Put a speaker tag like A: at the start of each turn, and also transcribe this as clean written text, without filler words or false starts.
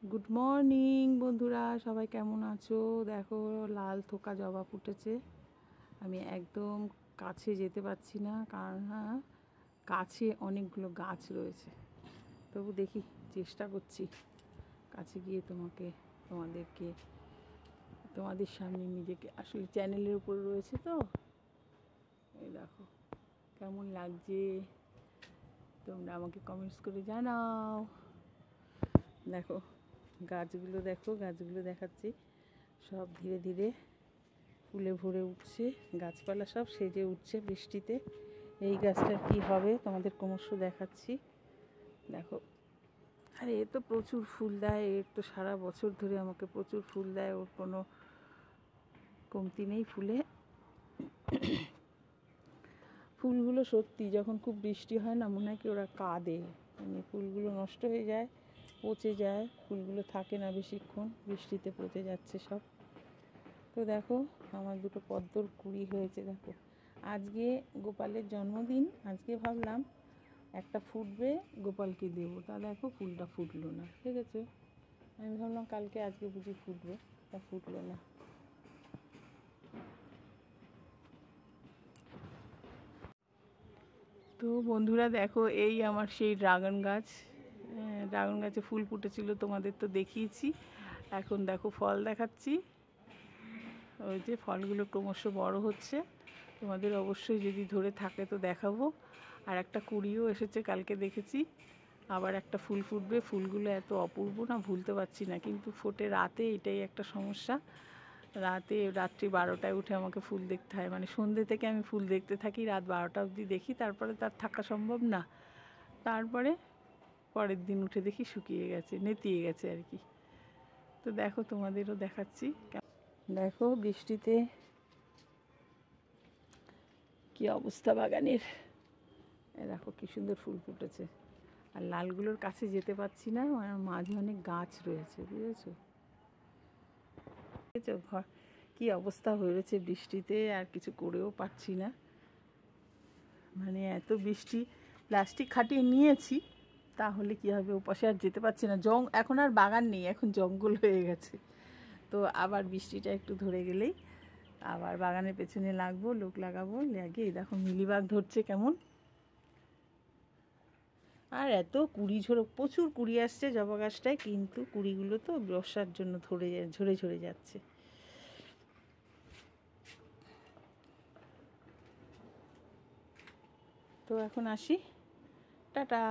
A: Good morning বন্ধুরা, সবাই কেমন আছো? দেখো লাল থোকা জবা ফুটেছে। আমি একদম কাছে যেতে পারছি না, কারণ কাছে অনেকগুলো গাছ রয়েছে। তবু দেখি, চেষ্টা করছি কাছে গিয়ে তোমাদের সামনে নিজেকে, আসলে চ্যানেলের উপর রয়েছে তো। এই দেখো কেমন লাগছে, তোমরা আমাকে কমেন্টস করে জানাও। দেখো গাছগুলো দেখাচ্ছি, সব ধীরে ধীরে ফুলে ভরে উঠছে, গাছপালা সব সেজে উঠছে বৃষ্টিতে। এই গাছটার কি হবে তোমাদের ক্রমশ দেখাচ্ছি। দেখো, আরে এ তো প্রচুর ফুল দেয়, এর তো সারা বছর ধরে আমাকে প্রচুর ফুল দেয়, ওর কোনো কমতি নেই ফুলে। ফুলগুলো সত্যি যখন খুব বৃষ্টি হয় না, মনে হয় কি ওরা কাঁদে, মানে ফুলগুলো নষ্ট হয়ে যায়, পচে যায়, ফুলগুলো থাকে না বেশিক্ষণ, বৃষ্টিতে পচে যাচ্ছে সব। তো দেখো আমার দুটো পদ্মর কুঁড়ি হয়েছে। দেখো আজকে গোপালের জন্মদিন, আজকে ভাবলাম একটা ফুটবে গোপালকে দেবো, তা দেখো ফুলটা ফুটলো না, ঠিক আছে। আমি ভাবলাম আজকে বুঝি ফুটবে, তা ফুটলো না। তো বন্ধুরা দেখো, এই আমার সেই ড্রাগন গাছ। ড্রাগন গাছে ফুল ফুটেছিল, তোমাদের তো দেখিয়েছি। এখন দেখো ফল দেখাচ্ছি। ওই যে ফলগুলো ক্রমশ বড় হচ্ছে, তোমাদের অবশ্যই যদি ধরে থাকে তো দেখাবো। আর একটা কুঁড়িও এসেছে, কালকে দেখেছি। আবার একটা ফুল ফুটবে, ফুলগুলো এত অপূর্ব না, ভুলতে পারছি না, কিন্তু ফোটে রাতে, এটাই একটা সমস্যা। রাত্রি 12টায় উঠে আমাকে ফুল দেখতে হয়, মানে সন্ধ্যে থেকে আমি ফুল দেখতে থাকি, রাত 12টা অবধি দেখি, তারপরে তার থাকা সম্ভব না। তারপরে পরের দিন উঠে দেখি শুকিয়ে গেছে, নেতিয়ে গেছে আর কি। তো দেখো তোমাদেরও দেখাচ্ছি। দেখো বৃষ্টিতে কি অবস্থা বাগানের। দেখো কি সুন্দর ফুল ফুটেছে। আর লালগুলোর কাছে যেতে পারছি না, মাঝে অনেক গাছ রয়েছে, বুঝেছো? ঘর কি অবস্থা হয়েছে বৃষ্টিতে, আর কিছু করেও পাচ্ছি না, মানে এত বৃষ্টি। প্লাস্টিক খাটিয়ে নিয়েছি, তাহলে কি হবে, ওপাশে আর যেতে পারছি না। এখন আর বাগান নেই, এখন জঙ্গল হয়ে গেছে। তো আবার বৃষ্টিটা একটু ধরে গেলেই আবার বাগানের পেছনে লাগবো, লোক লাগাবো, লাগিয়ে দেখো মিলিবাগ ধরছে কেমন। আর এত কুড়ি প্রচুর কুড়ি আসছে জবা গাছটায়, কিন্তু কুড়িগুলো তো বর্ষার জন্য ঝরে ঝরে যাচ্ছে। তো এখন আসি, টাটা।